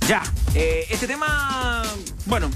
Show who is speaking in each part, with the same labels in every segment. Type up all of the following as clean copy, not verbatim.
Speaker 1: Ya, este tema, bueno,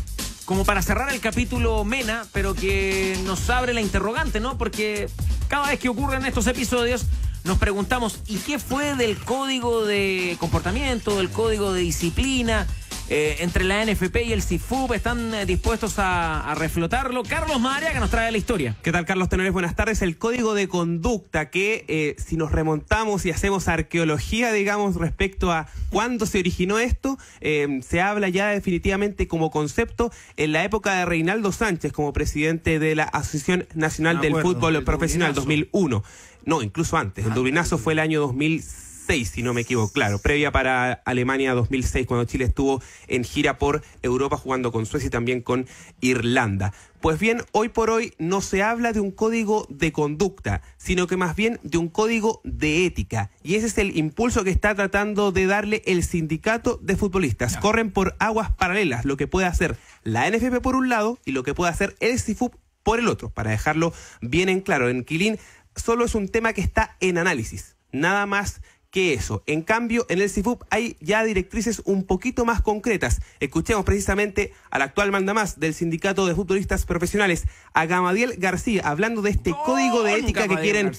Speaker 1: como para cerrar el capítulo Mena, pero que nos abre la interrogante, ¿no? Porque cada vez que ocurren estos episodios nos preguntamos, ¿y qué fue del código de comportamiento, del código de disciplina entre la NFP y el CIFUP? ¿Están dispuestos a reflotarlo? Carlos Madariaga nos trae la historia.
Speaker 2: ¿Qué tal, Carlos Tenores? Buenas tardes. El código de conducta que, si nos remontamos y hacemos arqueología, digamos, respecto a cuándo se originó esto, se habla ya definitivamente como concepto en la época de Reinaldo Sánchez como presidente de la Asociación Nacional del Fútbol Profesional, 2001. No, incluso antes. El Dublinazo fue el año 2006, si no me equivoco, claro, previa para Alemania 2006, cuando Chile estuvo en gira por Europa jugando con Suecia y también con Irlanda. Pues bien, hoy por hoy no se habla de un código de conducta, sino que más bien de un código de ética. Y ese es el impulso que está tratando de darle el sindicato de futbolistas. Corren por aguas paralelas lo que puede hacer la NFP por un lado y lo que puede hacer el CIFUP por el otro. Para dejarlo bien en claro, en Quilín solo es un tema que está en análisis, nada más que eso. En cambio, en el CIFUP hay ya directrices un poquito más concretas. Escuchemos precisamente al actual mandamás del Sindicato de Futbolistas Profesionales, a Gamadiel García, hablando de este código de ética que quieren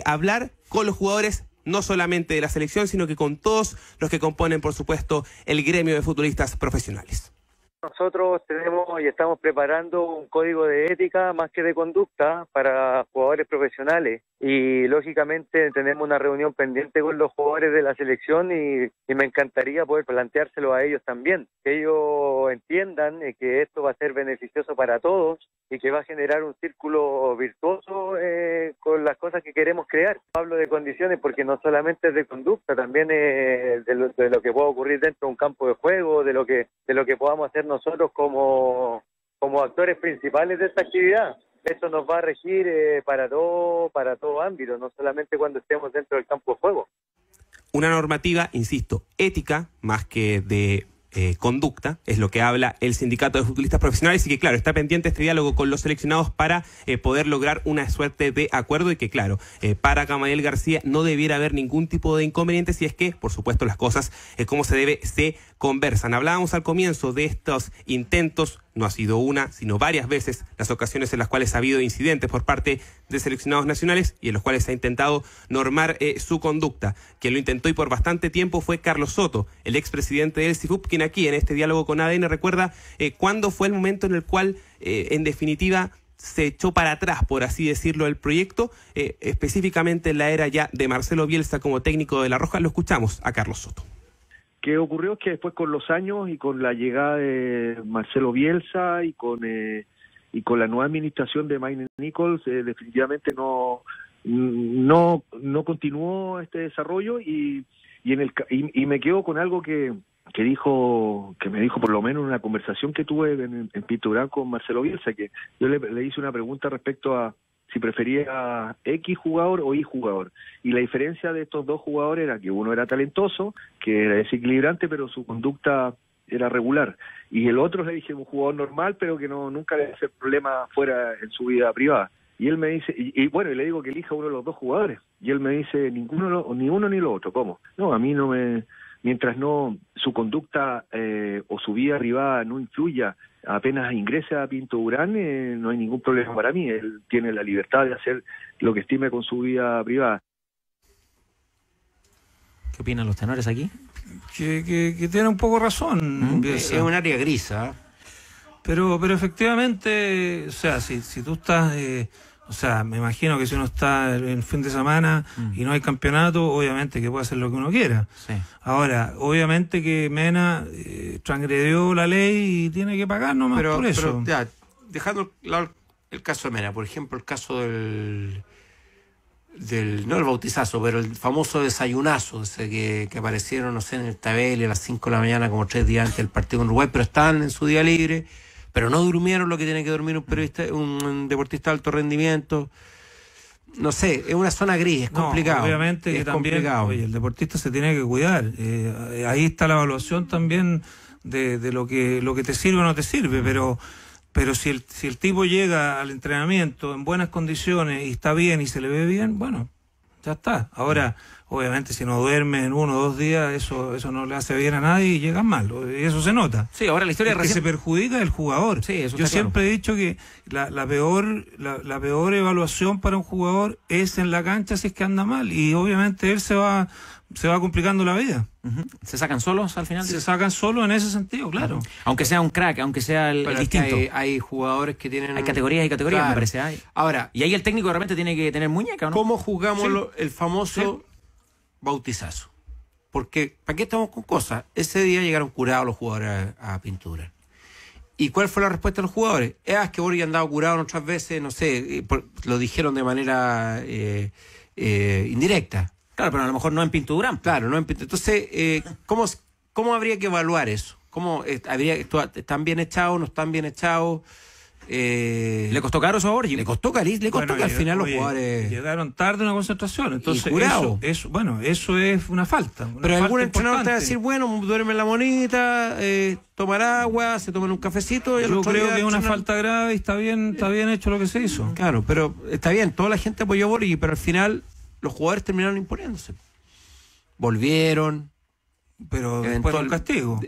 Speaker 2: hablar con los jugadores, no solamente de la selección, sino que con todos los que componen, por supuesto, el gremio de futbolistas profesionales.
Speaker 3: Nosotros tenemos y estamos preparando un código de ética más que de conducta para jugadores profesionales y lógicamente tenemos una reunión pendiente con los jugadores de la selección y me encantaría poder planteárselo a ellos también, que ellos entiendan que esto va a ser beneficioso para todos y que va a generar un círculo virtuoso con las cosas que queremos crear. Hablo de condiciones porque no solamente es de conducta, también es de lo que pueda ocurrir dentro de un campo de juego, de lo que podamos hacer nosotros como actores principales de esta actividad. Esto nos va a regir para todo ámbito, no solamente cuando estemos dentro del campo de juego.
Speaker 2: Una normativa, insisto, ética más que de conducta, es lo que habla el Sindicato de Futbolistas Profesionales y que, claro, está pendiente este diálogo con los seleccionados para poder lograr una suerte de acuerdo y que, claro, para Gamadiel García no debiera haber ningún tipo de inconveniente si es que, por supuesto, las cosas como se debe se conversan. Hablábamos al comienzo de estos intentos, no ha sido una, sino varias veces las ocasiones en las cuales ha habido incidentes por parte de seleccionados nacionales y en los cuales se ha intentado normar su conducta. Quien lo intentó y por bastante tiempo fue Carlos Soto, el expresidente del CIFUP, quien aquí en este diálogo con ADN recuerda cuándo fue el momento en el cual, en definitiva, se echó para atrás, por así decirlo, el proyecto, específicamente en la era ya de Marcelo Bielsa como técnico de La Roja. Lo escuchamos a Carlos Soto.
Speaker 4: Que ocurrió es que después con los años y con la llegada de Marcelo Bielsa y con la nueva administración de Mike Nichols, definitivamente no continuó este desarrollo y me quedo con algo que me dijo por lo menos en una conversación que tuve en Pinto Durán con Marcelo Bielsa, que yo le hice una pregunta respecto a si prefería X jugador o Y jugador. Y la diferencia de estos dos jugadores era que uno era talentoso, que era desequilibrante, pero su conducta era regular. Y el otro, le dije, un jugador normal, pero que nunca le hace problema fuera en su vida privada. Y él me dice, y le digo que elija uno de los dos jugadores. Y él me dice, ni uno ni lo otro. ¿Cómo? No, a mí no me... Mientras no su conducta o su vida privada no influya, apenas ingrese a Pinto Durán, no hay ningún problema para mí. Él tiene la libertad de hacer lo que estime con su vida privada.
Speaker 1: ¿Qué opinan los tenores aquí?
Speaker 5: Que tiene un poco razón.
Speaker 6: Es un área gris, ¿eh?
Speaker 5: Pero efectivamente, o sea, si tú estás... o sea, me imagino que si uno está en fin de semana y no hay campeonato, obviamente que puede hacer lo que uno quiera. Sí. Ahora, obviamente que Mena transgredió la ley y tiene que pagar nomás por eso.
Speaker 6: Pero ya, dejando el caso de Mena, por ejemplo, el caso del no el bautizazo, pero el famoso desayunazo, ese que aparecieron, no sé, en el Tabeli a las 5 de la mañana, como 3 días antes del partido con Uruguay, pero estaban en su día libre, pero no durmieron lo que tiene que dormir un deportista de alto rendimiento. No sé, es una zona gris, es complicado.
Speaker 5: Obviamente que también,
Speaker 6: complicado.
Speaker 5: Oye, el deportista se tiene que cuidar. Ahí está la evaluación también de lo que te sirve o no te sirve, pero si el tipo llega al entrenamiento en buenas condiciones y está bien y se le ve bien, bueno, ya está. Ahora, obviamente si no duermes en 1 o 2 días, eso no le hace bien a nadie y llegas mal, y eso se nota.
Speaker 1: Sí, ahora la historia
Speaker 5: el que se perjudica es el jugador.
Speaker 1: Sí, eso
Speaker 5: yo
Speaker 1: está
Speaker 5: siempre he dicho que la peor evaluación para un jugador es en la cancha si es que anda mal, y obviamente él se va complicando la vida.
Speaker 1: ¿Se sacan solos al final?
Speaker 5: Se sacan solo en ese sentido, claro.
Speaker 1: Aunque sea un crack, aunque sea el distinto.
Speaker 6: Hay jugadores que tienen...
Speaker 1: Hay categorías y categorías,
Speaker 6: claro.
Speaker 1: me parece.
Speaker 6: Ahora,
Speaker 1: y ahí el técnico de repente tiene que tener muñeca, ¿no?
Speaker 6: ¿cómo jugamos
Speaker 1: Sí.
Speaker 6: el famoso bautizazo? Porque, ¿para qué estamos con cosas? Ese día llegaron curados los jugadores a pintura. ¿Y cuál fue la respuesta de los jugadores? Es que Borghi andaba curado otras veces, no sé, lo dijeron de manera indirecta.
Speaker 1: Claro, pero a lo mejor no en Pinturán.
Speaker 6: Claro, no en pintura. Entonces, ¿cómo habría que evaluar eso? ¿Cómo están bien echados, no están bien echados?
Speaker 1: ¿Le costó caro eso a Borghi?
Speaker 6: Le costó carísimo, que al final los jugadores
Speaker 5: llegaron tarde a una concentración, entonces
Speaker 6: y curado.
Speaker 5: eso es una falta.
Speaker 6: Pero
Speaker 5: falta
Speaker 6: algún entrenador te va a
Speaker 5: importante.
Speaker 6: decir, bueno, duerme en la monita, tomar agua, se toman un cafecito. Y
Speaker 5: Yo creo que es una falta grave y está bien hecho lo que se hizo.
Speaker 6: Claro, pero está bien, toda la gente apoyó a Borghi, pero al final los jugadores terminaron imponiéndose. Volvieron.
Speaker 5: Pero después un castigo.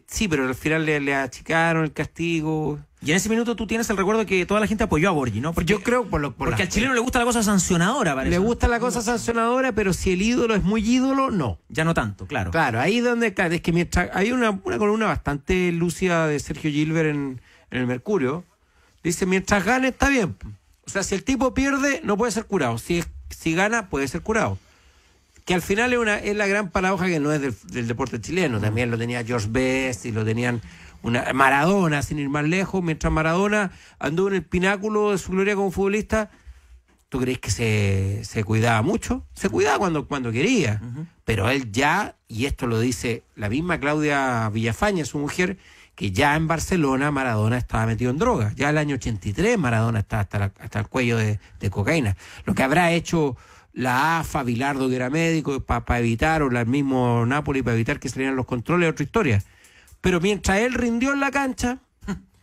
Speaker 6: Sí, pero al final le achicaron el castigo.
Speaker 1: Y en ese minuto tú tienes el recuerdo que toda la gente apoyó a Borghi, ¿no? Porque
Speaker 6: Yo creo
Speaker 1: porque al chileno le gusta la cosa sancionadora, parece.
Speaker 6: Le gusta la cosa sancionadora, pero si el ídolo es muy ídolo, no.
Speaker 1: Ya no tanto, claro.
Speaker 6: Claro, ahí donde es que mientras hay una columna bastante lúcida de Sergio Gilbert en el Mercurio, dice, mientras gane está bien. O sea, si el tipo pierde, no puede ser curado. Si gana, puede ser curado. Que al final es la gran paradoja que no es del deporte chileno. También lo tenía George Best y lo tenían Maradona, sin ir más lejos. Mientras Maradona anduvo en el pináculo de su gloria como futbolista, ¿tú crees que se cuidaba mucho? Se cuidaba cuando quería. Pero él ya, y esto lo dice la misma Claudia Villafaña, su mujer, que ya en Barcelona Maradona estaba metido en droga. Ya el año 83 Maradona estaba hasta el cuello de cocaína. Lo que habrá hecho la AFA, Bilardo, que era médico, para evitar, o el mismo Napoli, para evitar que salieran los controles, otra historia. Pero mientras él rindió en la cancha,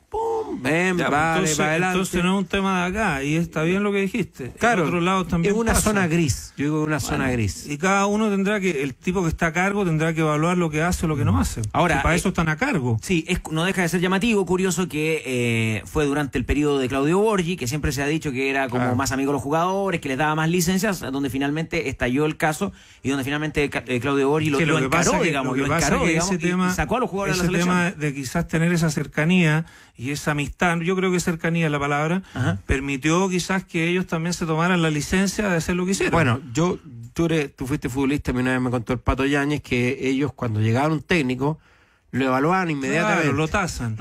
Speaker 6: ¡pum! Vale, para adelante.
Speaker 5: Entonces no es un tema de acá, y está bien lo que dijiste.
Speaker 6: Claro,
Speaker 5: en otros lados también
Speaker 6: es una
Speaker 5: pasa.
Speaker 6: zona gris. Yo digo una zona gris.
Speaker 5: Y cada uno el tipo que está a cargo tendrá que evaluar lo que hace o lo que no hace.
Speaker 1: Ahora,
Speaker 5: Y para eso están a cargo.
Speaker 1: Sí, no deja de ser llamativo, curioso que fue durante el periodo de Claudio Borghi, que siempre se ha dicho que era como más amigo de los jugadores, que les daba más licencias, donde finalmente estalló el caso y donde finalmente Claudio Borghi lo encaró, digamos, y sacó a los jugadores de la selección.
Speaker 5: Ese tema de quizás tener esa cercanía y esa amistad, yo creo que cercanía es la palabra, permitió quizás que ellos también se tomaran la licencia de hacer lo que hicieron.
Speaker 6: Bueno, tú fuiste futbolista, una vez me contó el Pato Yáñez que ellos cuando llegaba un técnico lo evaluaban inmediatamente.
Speaker 5: Claro, lo tasan.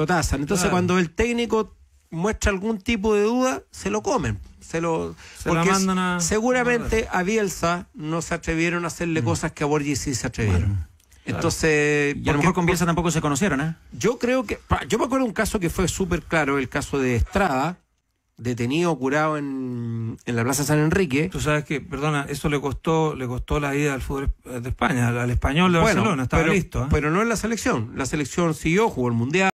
Speaker 6: Entonces
Speaker 5: Claro.
Speaker 6: cuando el técnico muestra algún tipo de duda, se lo comen.
Speaker 5: la mandan
Speaker 6: seguramente a Bielsa no se atrevieron a hacerle cosas que a Borghi sí se atrevieron. Entonces,
Speaker 1: Y a lo mejor con Bielsa tampoco se conocieron, ¿eh?
Speaker 6: yo creo que... Yo me acuerdo de un caso que fue súper claro, el caso de Estrada, detenido, curado en la Plaza San Enrique.
Speaker 5: Tú sabes que, perdona, eso le costó la ida al fútbol de España, al Español de Barcelona, estaba listo.
Speaker 6: Pero no en la selección. La selección siguió, jugó el Mundial.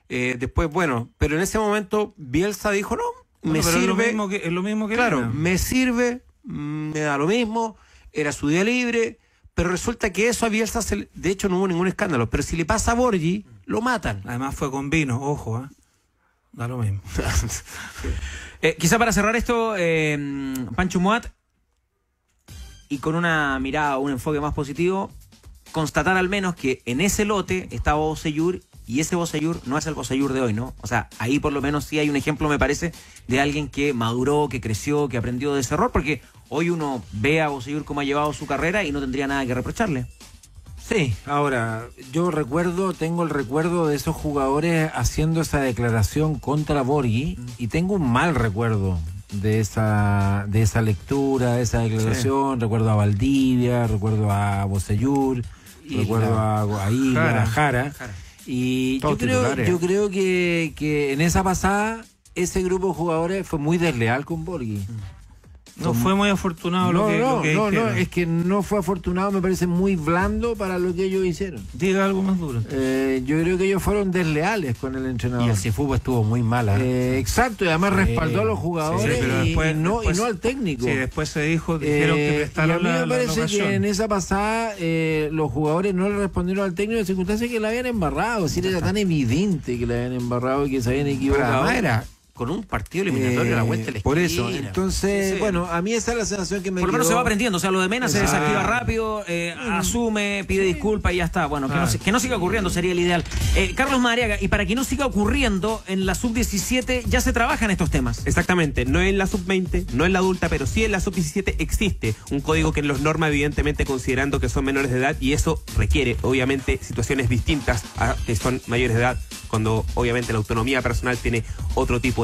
Speaker 6: Después, pero en ese momento Bielsa dijo, no, me sirve.
Speaker 5: Es lo mismo que
Speaker 6: claro,
Speaker 5: era.
Speaker 6: me sirve, me da lo mismo, era su día libre. Pero resulta que eso a Bielsa, de hecho no hubo ningún escándalo. Pero si le pasa a Borghi, lo matan.
Speaker 5: Además fue con vino, ojo, da lo mismo.
Speaker 1: Quizá para cerrar esto, Pancho Muat, y con una mirada, un enfoque más positivo, constatar al menos que en ese lote estaba Bocellur, y ese Bocellur no es el Bocellur de hoy, ¿no? O sea, ahí por lo menos sí hay un ejemplo, me parece, de alguien que maduró, que creció, que aprendió de ese error, porque hoy uno ve a Bocellur cómo ha llevado su carrera y no tendría nada que reprocharle.
Speaker 7: Sí, ahora, tengo el recuerdo de esos jugadores haciendo esa declaración contra Borghi y tengo un mal recuerdo de esa lectura, de esa declaración. Recuerdo a Valdivia, recuerdo a Bocellur, recuerdo a Isla, a Jara. Y yo creo que en esa pasada ese grupo de jugadores fue muy desleal con Borghi.
Speaker 5: No fue muy afortunado lo que dijeron.
Speaker 7: Es que no fue afortunado, me parece muy blando para lo que ellos hicieron.
Speaker 5: Diga algo más duro.
Speaker 7: Yo creo que ellos fueron desleales con el entrenador.
Speaker 6: Y el Cifubo estuvo muy mala.
Speaker 7: Exacto, y además respaldó a los jugadores
Speaker 5: pero después,
Speaker 7: y no al técnico.
Speaker 5: Sí, después dijeron que prestaron
Speaker 7: y a mí me parece
Speaker 5: ocasión.
Speaker 7: que en esa pasada los jugadores no le respondieron al técnico en circunstancias que la habían embarrado. Es decir, era tan evidente que la habían embarrado y que se habían equivocado.
Speaker 6: Era con un partido eliminatorio a la vuelta de la
Speaker 7: por
Speaker 6: esquina.
Speaker 7: eso, entonces, bueno, a mí esa es la sensación que me
Speaker 1: Por lo menos
Speaker 7: quedó.
Speaker 1: se va aprendiendo, o sea, lo de Mena se desactiva rápido, asume, pide disculpas y ya está. Bueno, que no siga ocurriendo sería el ideal. Carlos Madariaga, y para que no siga ocurriendo, en la sub-17 ya se trabajan estos temas.
Speaker 2: Exactamente, no en la sub-20, no en la adulta, pero sí en la sub-17 existe un código que los norma evidentemente considerando que son menores de edad y eso requiere obviamente situaciones distintas a que son mayores de edad cuando obviamente la autonomía personal tiene otro tipo de